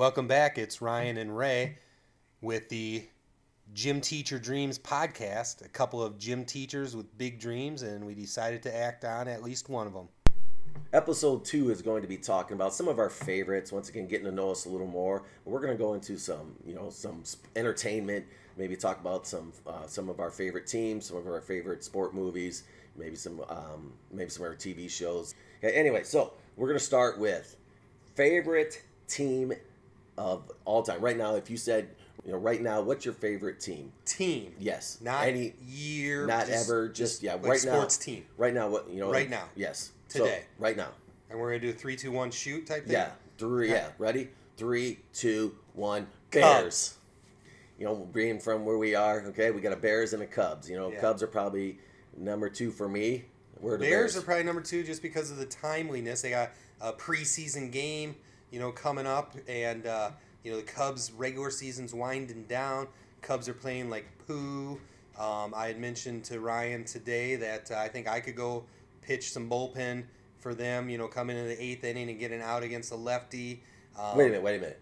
Welcome back. It's Ryan and Ray with the Gym Teacher Dreams podcast. A couple of gym teachers with big dreams, and we decided to act on at least one of them. Episode 2 is going to be talking about some of our favorites. Once again, getting to know us a little more. We're going to go into some entertainment. Maybe talk about some of our favorite teams, some of our favorite sport movies, maybe some of our TV shows. Okay, anyway, so we're going to start with favorite team of all time. Right now, if you said, right now, what's your favorite team? Team. Yes. Not any year. Not just, ever. Just like right now. Sports team. Right now, what Right now. Yes. Today. So, right now. And we're gonna do a 3, 2, 1 shoot type thing. Yeah. Ready? 3, 2, 1. Bears. Cubs. Being from where we are, okay, we got a Bears and a Cubs. Cubs are probably number 2 for me. Where the Bears are probably number 2 just because of the timeliness. They got a preseason game, coming up, and the Cubs regular season's winding down. Cubs are playing like poo. I had mentioned to Ryan today that I think I could go pitch some bullpen for them, coming into the 8th inning and getting out against a lefty. Wait a minute.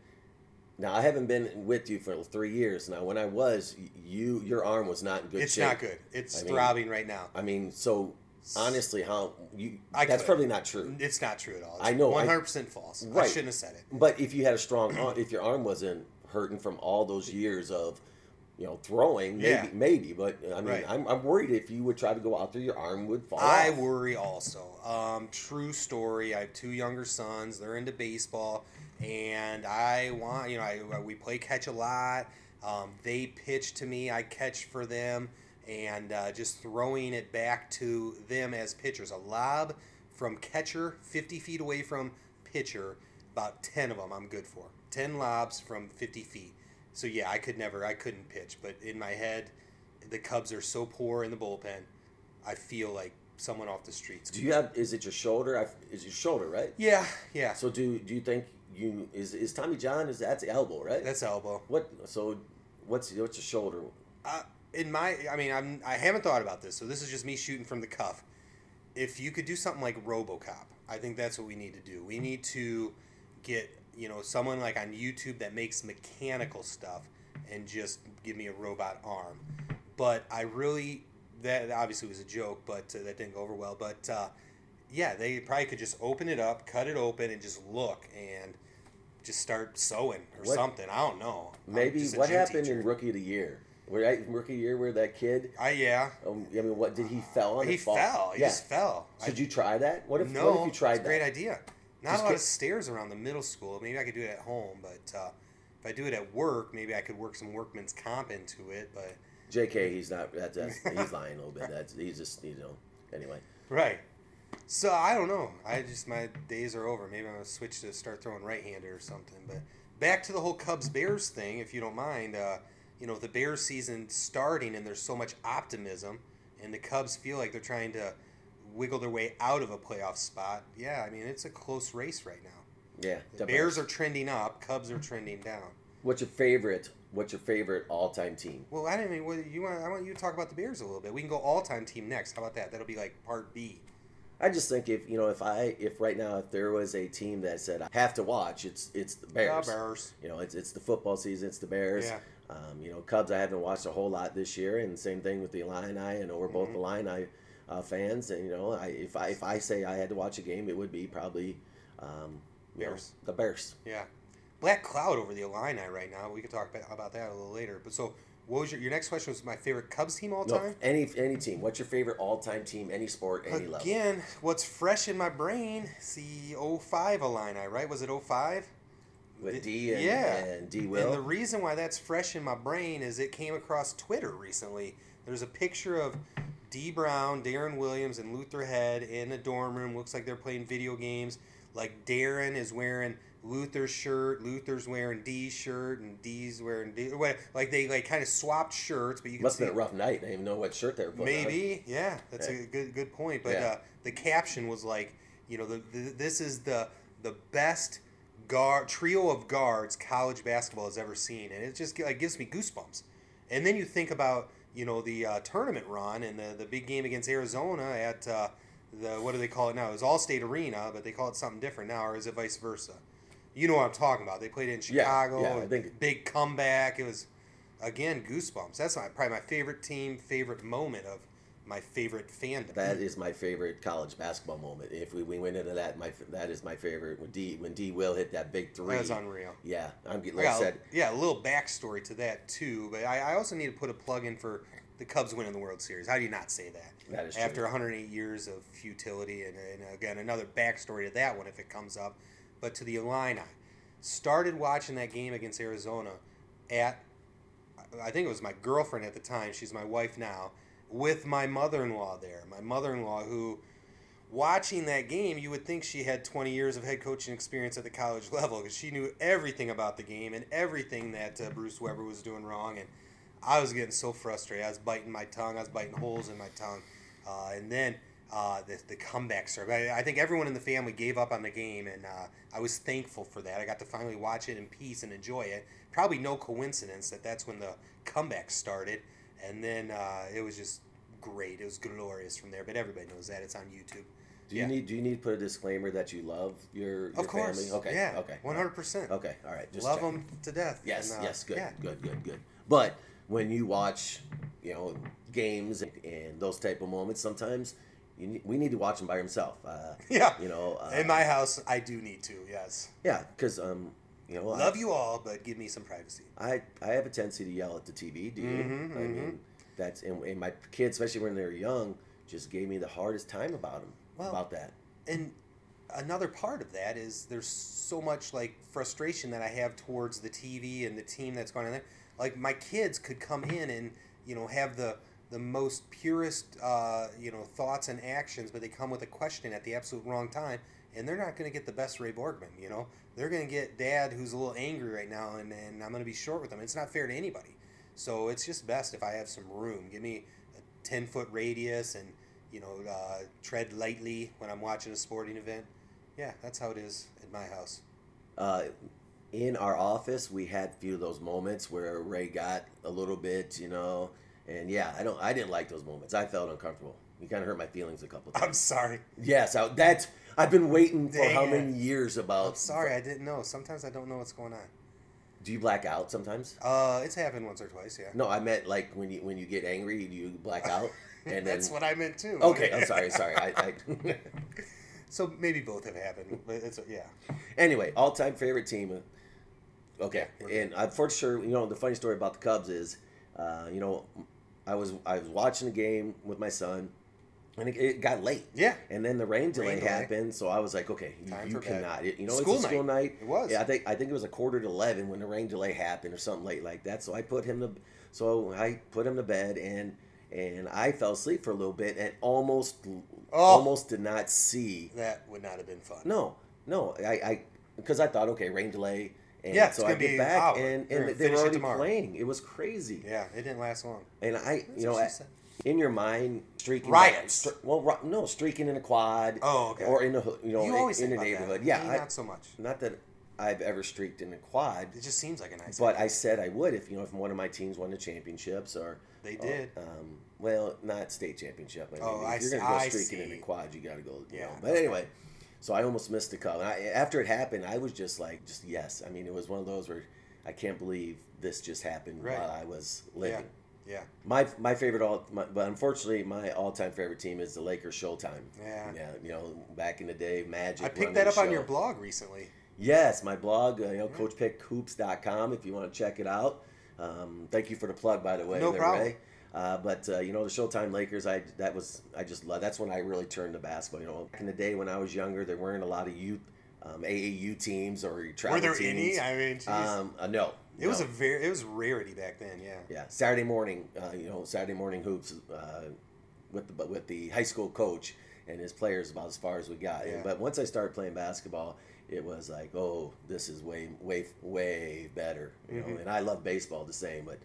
Now, I haven't been with you for 3 years. Now, when I was, your arm was not in good shape. It's not good. It's throbbing right now. So honestly, that's probably not true. It's not true at all. It's I know. 100% false. Right. I shouldn't have said it. But if you had a strong arm, if your arm wasn't hurting from all those years of, throwing, maybe. But right. I'm worried if you would try to go out there, your arm would fall I off. worry also. True story. I have 2 younger sons. They're into baseball, and I want, we play catch a lot. They pitch to me. I catch for them. And just throwing it back to them as pitchers. A lob from catcher, 50 feet away from pitcher, about 10 of them I'm good for. 10 lobs from 50 feet. So, yeah, I couldn't pitch. But in my head, the Cubs are so poor in the bullpen, I feel like someone off the streets. Is it your shoulder? Is your shoulder, right? Yeah. So, do you think is Tommy John, that's elbow, right? That's elbow. What's your shoulder? I haven't thought about this, so this is just me shooting from the cuff. If you could do something like RoboCop, I think that's what we need to do. We need to get, someone like on YouTube that makes mechanical stuff and just give me a robot arm. But that obviously was a joke, but that didn't go over well. But, they probably could just open it up, cut it open, and just look and just start sewing or something. I don't know. Maybe what happened in Rookie of the Year? Rookie of the Year where that kid? Yeah. What did he fell on? He fell. He just fell. So did you try that? What if you tried that? Great idea. Not a lot of stairs around the middle school. Maybe I could do it at home, but if I do it at work, maybe I could work some workman's comp into it. But JK, he's not. He's lying a little bit. He's just anyway. Right. So I don't know. My days are over. Maybe I'm gonna switch to start throwing right-hander or something. But back to the whole Cubs-Bears thing, if you don't mind. The Bears season starting and there's so much optimism, and the Cubs feel like they're trying to wiggle their way out of a playoff spot. Yeah, it's a close race right now. Yeah, the Bears are trending up, Cubs are trending down. What's your favorite all-time team? Well, I want you to talk about the Bears a little bit. We can go all-time team next. How about that? That'll be like part B. I just think if right now if there was a team that said I have to watch, it's the Bears. The Bears. It's the football season. It's the Bears. Yeah. Cubs I haven't watched a whole lot this year, and same thing with the Illini. I know we're both Illini fans, and if I say I had to watch a game, it would be probably Bears. The Bears. Yeah. Black cloud over the Illini right now. We could talk about that a little later. But so, what was your next question? Was my favorite Cubs team all time? Any team. What's your favorite all-time team? Any sport, any level. Again, what's fresh in my brain? See, 05 Illini, right? Was it 05? With D and D Will. And the reason why that's fresh in my brain is it came across Twitter recently. There's a picture of D Brown, Darren Williams, and Luther Head in a dorm room. Looks like they're playing video games. Like Darren is wearing Luther's shirt, Luther's wearing D's shirt, and D's wearing D. Like they kind of swapped shirts, but you can must have been a rough night. They didn't even know what shirt they were putting on. Maybe, yeah, that's a good point. But the caption was like, this is the best trio of guards college basketball has ever seen, and it just gives me goosebumps. And then you think about the tournament run and the big game against Arizona at what do they call it now? It was Allstate Arena, but they call it something different now, or is it vice versa? You know what I'm talking about. They played it in Chicago. Yeah, I think big comeback. It was, again, goosebumps. That's probably my favorite team, favorite moment of my favorite fandom. that is my favorite college basketball moment. If we went into that, that is my favorite when D Will hit that big three. That was unreal. Yeah, like I said. Yeah, a little backstory to that too. But I also need to put a plug in for the Cubs winning the World Series. How do you not say that? That is true. After 108 years of futility, and again another backstory to that one if it comes up. But to the Illini, started watching that game against Arizona at, I think it was my girlfriend at the time. She's my wife now. With my mother-in-law there. My mother-in-law who, watching that game, you would think she had 20 years of head coaching experience at the college level because she knew everything about the game and everything that Bruce Weber was doing wrong. And I was getting so frustrated. I was biting my tongue. I was biting holes in my tongue. And then the comeback started. I think everyone in the family gave up on the game, and I was thankful for that. I got to finally watch it in peace and enjoy it. Probably no coincidence that that's when the comeback started. And then it was just great. It was glorious from there. But everybody knows that. It's on YouTube. Do you need to put a disclaimer that you love your of course. family? Okay. Yeah. Okay. 100%. Okay. All right. Just love checking. them to death. Yes. And, yes. Good. Yeah. Good. But when you watch, games and those type of moments, sometimes we need to watch them by himself. Yeah. In my house, I do need to. Yes. Yeah, because love you all, but give me some privacy. I have a tendency to yell at the TV. Do you? Mm-hmm, I mean, that's and my kids, especially when they're young, just gave me the hardest time about that. And another part of that is there's so much like frustration that I have towards the TV and the team that's going on there. Like my kids could come in and have the most purest thoughts and actions, but they come with a question at the absolute wrong time, and they're not going to get the best Ray Borgman. They're going to get Dad, who's a little angry right now, and I'm going to be short with him. It's not fair to anybody. So it's just best if I have some room. Give me a 10-foot radius and tread lightly when I'm watching a sporting event. Yeah, that's how it is in my house. In our office, we had a few of those moments where Ray got a little bit, and yeah, I didn't like those moments. I felt uncomfortable. You kind of hurt my feelings a couple times. I'm sorry. Yes, I've been waiting for Dang how it. many years about. I'm sorry, I didn't know. Sometimes I don't know what's going on. Do you black out sometimes? It's happened once or twice, yeah. No, I meant like when you get angry, do you black out? And That's what I meant too. Okay, I'm sorry. I So maybe both have happened, but it's yeah. Anyway, all-time favorite team. Okay, Yeah, and for sure, the funny story about the Cubs is, I was watching the game with my son, and it got late. Yeah. And then the rain delay happened, so I was like, okay, you cannot. It's School a school night. It was. Yeah, I think it was 11:15 when the rain delay happened or something late like that. So I put him to bed and I fell asleep for a little bit and almost did not see. That would not have been fun. No, I because I thought, okay, rain delay. And yeah, so I get back and they were already playing. It was crazy. Yeah, it didn't last long. And in your mind, streaking riots. Streaking in a quad. Oh, okay. Or in a in the neighborhood. That. Yeah, not so much. Not that I've ever streaked in a quad. It just seems like a nice. But idea. I said I would if one of my teams won the championships or they did. Well, not state championship. If you're gonna go streaking in a quad, you got to go. Yeah. But anyway. So I almost missed the Cub. After it happened, I was just yes. I mean, it was one of those where I can't believe this just happened while I was living. Yeah. My favorite but unfortunately, my all-time favorite team is the Lakers Showtime. Yeah. Yeah. Back in the day, Magic. I picked that up on your blog recently. Yes, my blog, CoachPickHoops.com. If you want to check it out. Thank you for the plug, by the way. No problem. Ray. But the Showtime Lakers, I just love. That's when I really turned to basketball. Back in the day when I was younger, there weren't a lot of youth AAU teams or travel teams. Were there any? I mean, geez. No. It was it was rarity back then. Yeah. Yeah. Saturday morning, Saturday morning hoops with the high school coach and his players about as far as we got. Yeah. But once I started playing basketball, it was like, oh, this is way better. And I love baseball the same, but.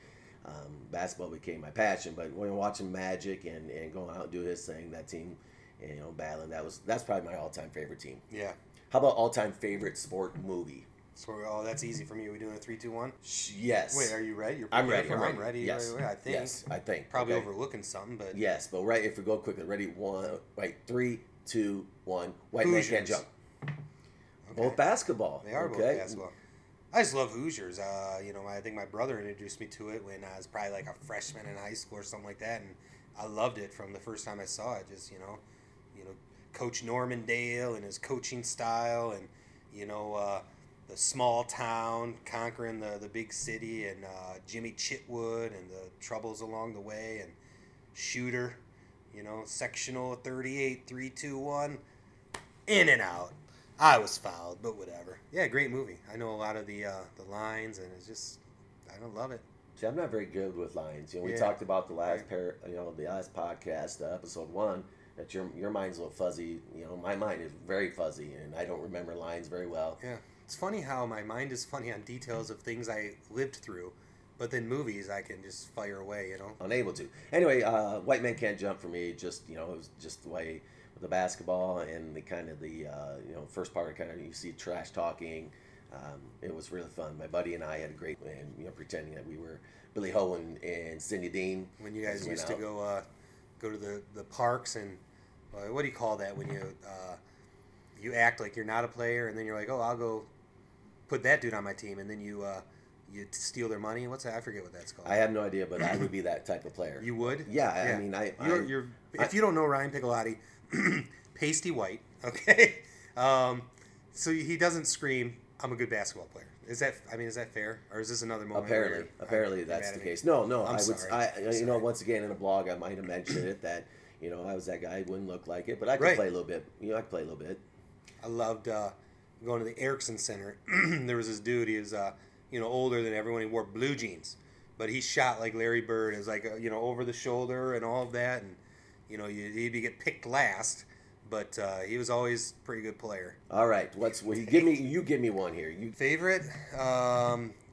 Basketball became my passion, but when watching Magic and going out and do his thing, that team, battling, that's probably my all-time favorite team. Yeah. How about all-time favorite sport movie? So, that's easy for me. Are we doing a 3, 2, 1? Yes. Wait, are you ready? I'm ready. I'm ready. Yes. I think. Yes, I think. Probably overlooking something, but. Yes, but right. If we go quickly, ready? 3, 2, 1. White Man Can't Jump. Both basketball. They are both basketball. I just love Hoosiers. I think my brother introduced me to it when I was probably like a freshman in high school or something like that, and I loved it from the first time I saw it. Just Coach Norman Dale and his coaching style, and the small town conquering the big city, and Jimmy Chitwood and the troubles along the way, and Shooter, sectional 38, 3-2-1, in and out. I was fouled, but whatever. Yeah, great movie. I know a lot of the lines, and it's just, I don't love it. See, I'm not very good with lines. We talked about the last the last podcast, episode 1, that your mind's a little fuzzy. My mind is very fuzzy, and I don't remember lines very well. Yeah, it's funny how my mind is funny on details of things I lived through, but then movies I can just fire away. Unable to. Anyway, White Man Can't Jump for me. Just it was just the way. The basketball and the kind of the first part of kind of you see trash talking. It was really fun. My buddy and I had a great pretending that we were Billy Ho and Cindy Dean. When you guys used to go to the parks, and what do you call that when you act like you're not a player, and then you're like, oh, I'll go put that dude on my team, and then you steal their money. What's that? I forget what that's called. I have no idea, but I would be that type of player. You would? Yeah. I mean, if you don't know Ryan Piccolotti, pasty white, okay? So he doesn't scream, I'm a good basketball player. Is that fair? Or is this another moment? Apparently that's the case. No, I'm sorry. Once again, in a blog, I might have mentioned it that, I was that guy who wouldn't look like it, but I could play a little bit. I could play a little bit. I loved going to the Erickson Center. There was this dude, he was, older than everyone. He wore blue jeans, but he shot like Larry Bird. It was like, over the shoulder and all of that, and he'd get picked last, but he was always a pretty good player. All right, you give me one here. Favorite?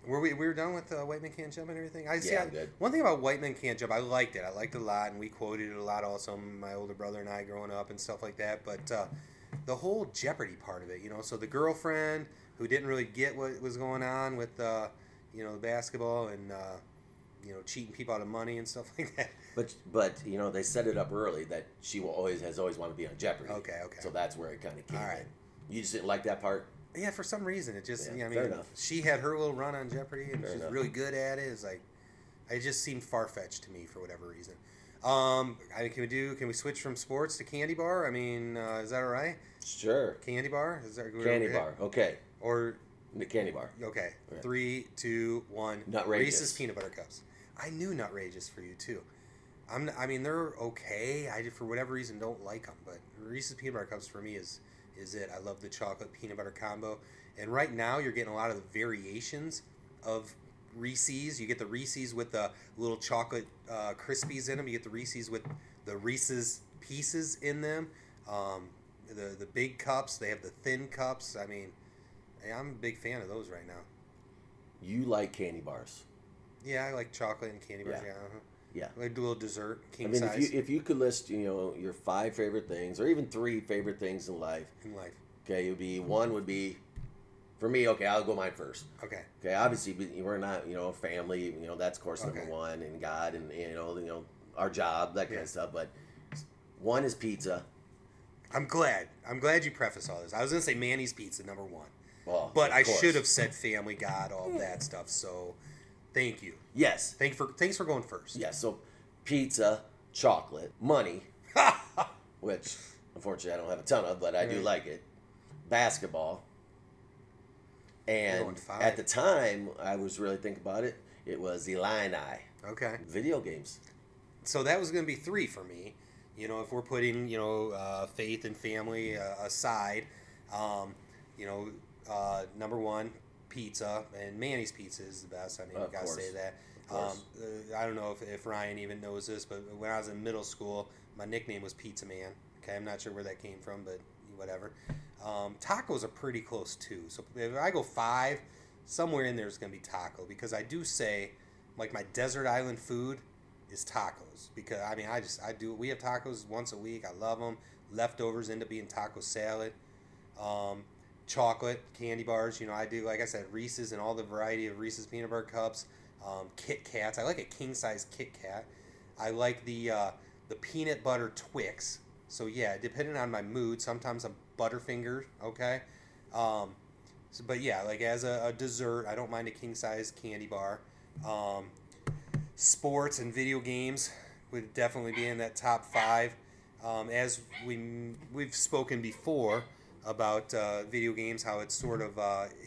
We were done with White Man Can't Jump and everything. Good. One thing about White Man Can't Jump, I liked it. I liked it a lot, and we quoted it a lot. Also, my older brother and I growing up and stuff like that. But the whole Jeopardy part of it, so the girlfriend who didn't really get what was going on with basketball and cheating people out of money and stuff like that. But they set it up early that she has always wanted to be on Jeopardy. Okay. So that's where it kind of came. All right. You just didn't like that part? Yeah, for some reason it just. Fair enough. She had her little run on Jeopardy and she's enough. really good at it. It's like, it just seemed far fetched to me for whatever reason. Can we switch from sports to candy bar? Is that all right? Sure. Candy bar? Is that candy bar? Okay. Or the candy bar. Okay. 3, 2, 1. Nutrageous. Reese's peanut butter cups. I knew Nutrageous for you too. They're okay. I for whatever reason don't like them, but Reese's peanut butter cups for me is it. I love the chocolate peanut butter combo, and right now you're getting a lot of the variations of Reese's. You get the Reese's with the little chocolate Krispies in them. You get the Reese's with the Reese's Pieces in them. The big cups. They have the thin cups. I'm a big fan of those right now. You like candy bars? Yeah, I like chocolate and candy bars. Yeah. Like a little dessert, king size. If you could list, your 5 favorite things, or even 3 favorite things in life. Okay, one would be, for me. Okay, I'll go mine first. Okay. Okay, obviously we're not, family. That's of course number one, and God, and our job, that kind of stuff. But one is pizza. I'm glad you preface all this. I was gonna say Manny's Pizza, number 1. Well, but I should have said Family, God, all of that stuff. So. Thank you. Yes. Thanks for going first. Yes. So, pizza, chocolate, money, which unfortunately I don't have a ton of, but I do like it. Basketball, and at the time I was really thinking about it. It was Illini. Okay. Video games. So that was going to be 3 for me. If we're putting faith and family aside, number 1. Pizza, and Manny's Pizza is the best. You gotta say that. I don't know if Ryan even knows this, but when I was in middle school, my nickname was Pizza Man. Okay, I'm not sure where that came from, but whatever. Tacos are pretty close too. So if I go 5, somewhere in there is gonna be taco, because I do say, like, my desert island food is tacos, because we have tacos once a week. I love them. Leftovers end up being taco salad. Chocolate, candy bars, I do, like I said, Reese's and all the variety of Reese's peanut butter cups, Kit Kats. I like a king-size Kit Kat. I like the peanut butter Twix. So, yeah, depending on my mood, sometimes I'm Butterfinger, okay? But yeah, like as a dessert, I don't mind a king size candy bar. Um, Sports and video games would definitely be in that top five. As we've spoken before about video games, how it's sort of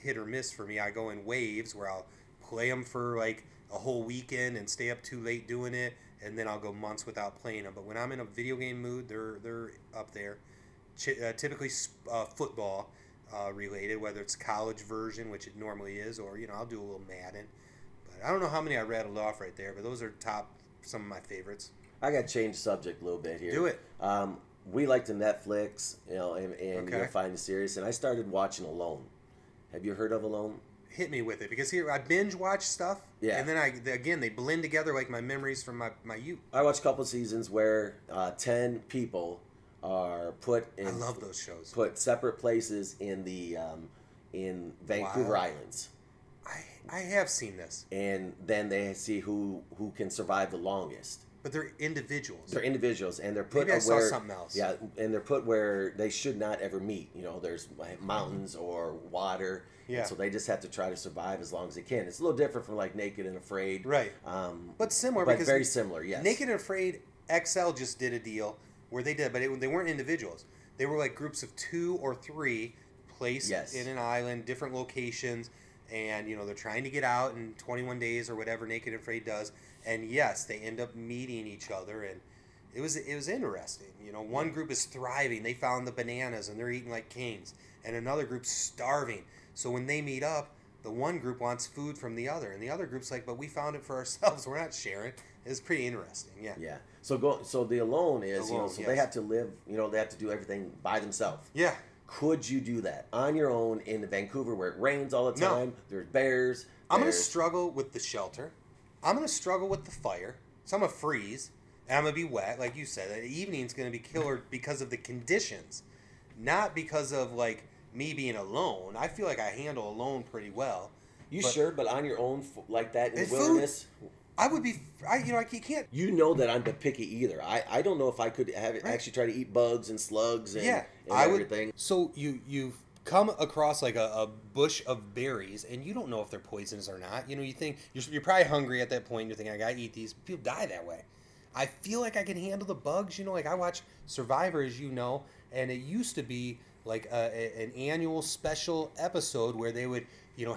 hit or miss for me. I go in waves where I'll play them for like a whole weekend and stay up too late doing it, and then I'll go months without playing them. But when I'm in a video game mood, they're up there. Typically football related, whether it's college version, which it normally is, or I'll do a little Madden. But I don't know how many I rattled off right there, but those are some of my favorites. I got to change the subject a little bit here. Do it. We like to Netflix, and Okay. find the series, and I started watching Alone. Have you heard of Alone? Hit me with it, because here I binge watch stuff, Yeah. and then they blend together like my memories from my youth. I watched a couple of seasons where 10 people are put in. I love those shows. Put separate places in Vancouver Wow. Islands, I have seen this, and then they see who can survive the longest. but they're individuals. They're individuals, and they're put Maybe I saw where something else. yeah, and they're put where they should not ever meet. There's mountains or water, Yeah. and so they just have to try to survive as long as they can. It's a little different from like Naked and Afraid, Right. But similar, because very similar. Yes, Naked and Afraid XL just did a deal where they did, but they weren't individuals. They were like groups of 2 or 3 placed Yes. in an island, different locations, and they're trying to get out in 21 days or whatever Naked and Afraid does. And yes, they end up meeting each other, and it was interesting. One group is thriving; they found the bananas and they're eating like kings, and another group's starving. So when they meet up, the one group wants food from the other, and the other group's like, "But we found it for ourselves. We're not sharing." It's pretty interesting. Yeah. yeah. So the Alone is Alone, so yes. they have to live. They have to do everything by themselves. Yeah. Could you do that on your own in Vancouver where it rains all the No. time? There's bears. I'm gonna there's- struggle with the shelter. I'm gonna struggle with the fire. So I'm gonna freeze, and I'm gonna be wet, like you said. The evening's gonna be killer because of the conditions, not because of like me being alone. I feel like I handle alone pretty well. You but sure? But on your own, like that in And the food. wilderness. I would be. I can't. You know that I'm not picky either. I don't know if I could have Right. actually try to eat bugs and slugs and, Yeah, and I would. everything. So you've come across like a bush of berries, and you don't know if they're poisonous or not. You think you're probably hungry at that point. You're thinking, I gotta eat these. People die that way. I feel like I can handle the bugs. Like I watch Survivor, as you know, and it used to be like an annual special episode where they would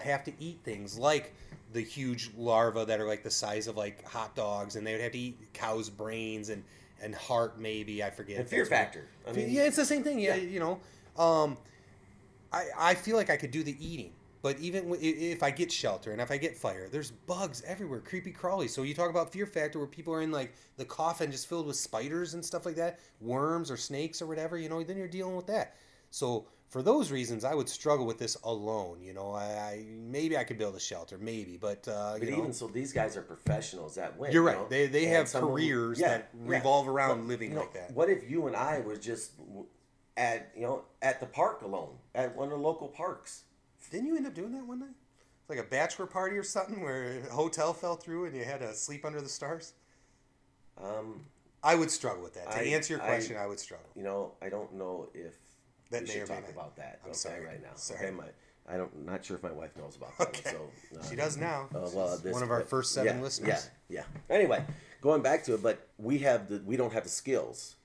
have to eat things like the huge larvae that are like the size of like hot dogs, and they would have to eat cow's brains and heart, maybe, I forget. And Fear That's what- Factor. I mean, yeah, it's the same thing. Yeah, Yeah. I feel like I could do the eating, but even if I get shelter and if I get fire, there's bugs everywhere, creepy crawly. So you talk about Fear Factor, where people are in like the coffin just filled with spiders and stuff like that, worms or snakes or whatever. Then you're dealing with that. So for those reasons, I would struggle with this alone. I maybe I could build a shelter, maybe, but But even so, these guys are professionals that win. you're you right. know? They And have some of them- careers yeah, that yeah. revolve around But, living like that. What if you and I was just at the park alone, at one of the local parks? Didn't you end up doing that one night? Like a bachelor party or something where a hotel fell through and you had to sleep under the stars? I would struggle with that. To answer your question, I would struggle. I don't know if That we may should or may talk not. about that. I'm okay, sorry. right now. Sorry. Okay, not sure if my wife knows about that. Okay. So She does now. She's one of our but- first 7 yeah, listeners. Yeah. Anyway, going back to it, but we don't have the skills.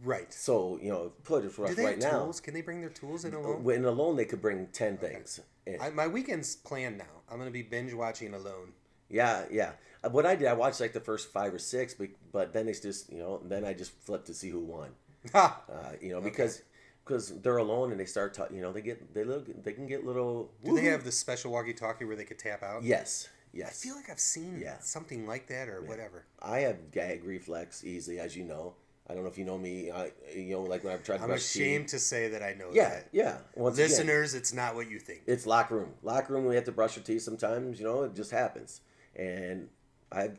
Right. So put it for Do us they right have now. tools? Can they bring their tools in alone? When alone, they could bring 10 things. in. My weekend's planned now. I'm going to be binge watching alone. Yeah. What I did, I watched like the first 5 or 6, but then it's just then I just flipped to see who won. Ha! Because they're alone and they start they can get little. Do they have the special walkie-talkie where they could tap out? Yes. I feel like I've seen Yeah. something like that or whatever. I have gag reflex easily, as you know. I don't know if you know me. Like when I've tried to I'm brush ashamed to say that I know teeth. that. Yeah. Once again, Listeners, it's not what you think. it's locker room. Locker room, we have to brush our teeth sometimes. It just happens. And I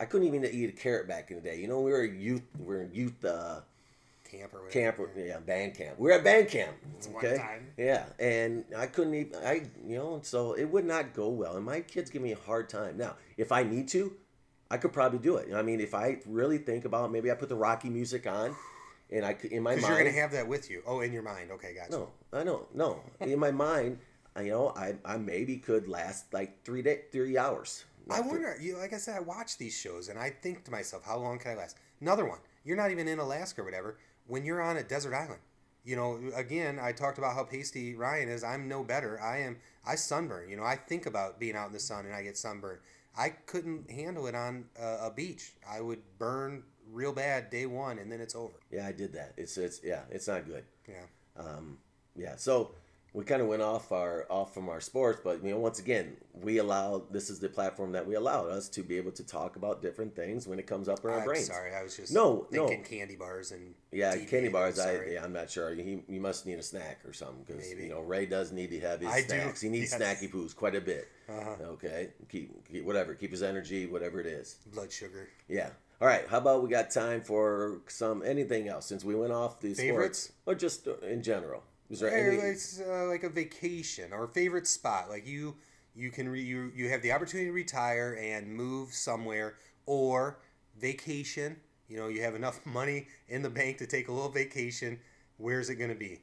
couldn't even eat a carrot back in the day. We were in youth Camp or whatever. camp, band camp. We were at band camp. one Okay. time. Yeah, and I couldn't even. So it would not go well, and my kids give me a hard time. Now, if I need to, I could probably do it. I mean, if I really think about it, maybe I put the Rocky music on, And in my Because mind, you're going to have that with you. Oh, in your mind. Okay, gotcha. no, I don't. No, in my mind, I maybe could last like 3 hours. I wonder, like I said, I watch these shows and I think to myself, how long can I last? Another one. You're not even in Alaska or whatever. When you're on a desert island, again, I talked about how pasty Ryan is. I'm no better. I sunburn. I think about being out in the sun and I get sunburned. I couldn't handle it on a beach. I would burn real bad day one and then it's over. Yeah, I did that. It's not good. Yeah. Yeah. So we kind of went off from our sports, but once again, this is the platform that we allowed us to be able to talk about different things when it comes up in our brains. Sorry, I was just thinking candy bars and candy bars. I'm not sure. He must need a snack or something because Ray does need to have his snacks. He needs snacky poos quite a bit. Okay, keep his energy, whatever it is. Blood sugar. Yeah. All right. How about we got time for anything else since we went off the favorites sports, or just in general? Is there It's like a vacation or favorite spot. Like you have the opportunity to retire and move somewhere, or vacation. You have enough money in the bank to take a little vacation. Where's it going to be?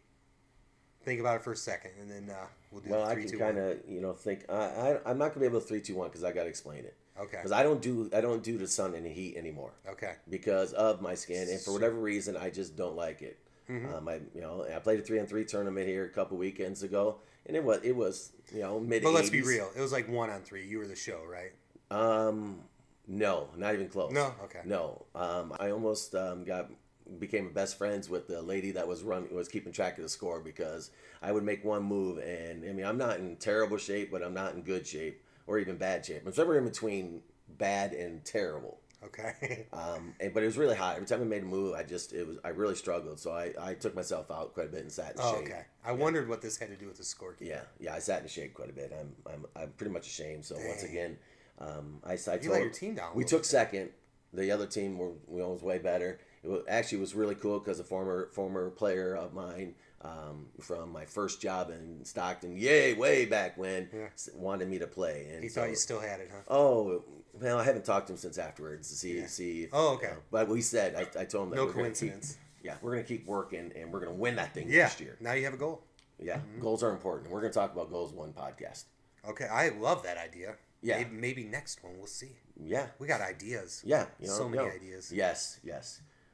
Think about it for a second, and then we'll do. Well, 3, I can kind of think. I'm not going to be able to 3, 2, 1 because I got to explain it. Okay. Because I don't do the sun and the heat anymore. Okay. Because of my skin, and for whatever reason, I just don't like it. Mm-hmm. I played a 3-on-3 tournament here a couple weekends ago, and it was mid. But let's be real, it was like 1-on-3. You were the show, right? No, not even close. No, okay. No, I almost became best friends with the lady that was keeping track of the score because I would make one move, and I'm not in terrible shape, but I'm not in good shape or even bad shape. I'm somewhere in between bad and terrible. Okay. But it was really hot. Every time I made a move, I really struggled. So I took myself out quite a bit and sat in the shade. Okay. I wondered what this had to do with the scorekeeper. Yeah. I sat in the shade quite a bit. I'm pretty much ashamed. So once again, I told you let your team down. We took second. The other team was way better. It was really cool because a former player of mine from my first job in Stockton, way back when, wanted me to play. And he thought you still had it, huh? Oh, well, I haven't talked to him since afterwards to see. Oh, okay. But he said, I told him that no coincidence. We're going to keep working and we're going to win that thing next year. Now you have a goal. Yeah, goals are important. We're going to talk about goals one podcast. Okay, I love that idea. Yeah. Maybe next one, we'll see. Yeah. We got ideas. Yeah. So many ideas. Yes.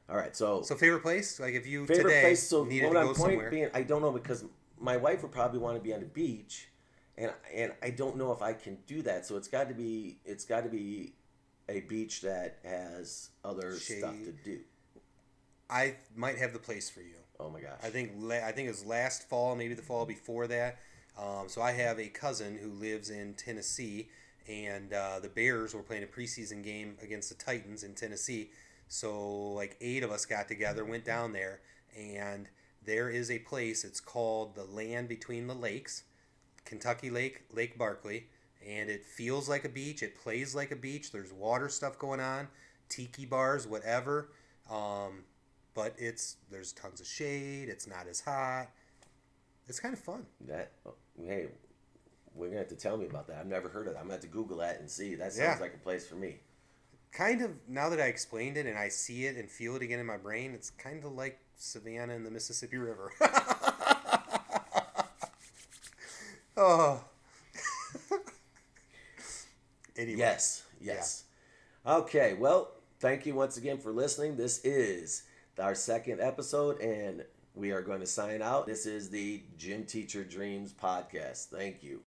All right, so favorite place? Like if you favorite today place, so needed to go somewhere. Being, I don't know because my wife would probably want to be on the beach, and I don't know if I can do that. So it's got to be a beach that has other stuff to do. I might have the place for you. Oh my gosh! I think it was last fall, maybe the fall before that. So I have a cousin who lives in Tennessee, and the Bears were playing a preseason game against the Titans in Tennessee. So like 8 of us got together, went down there, and there is a place. It's called the Land Between the Lakes, Kentucky Lake Barkley, and it feels like a beach. It plays like a beach. There's water stuff going on, tiki bars, whatever. But there's tons of shade. It's not as hot. It's kind of fun. Hey, we're gonna have to tell me about that. I've never heard of that. I'm gonna have to Google that and see. That sounds like a place for me. Kind of, now that I explained it and I see it and feel it again in my brain, it's kind of like Savannah and the Mississippi River. Oh. Anyway. Yes. Yeah. Okay, well, thank you once again for listening. This is our second episode, and we are going to sign out. This is the Gym Teacher Dreams podcast. Thank you.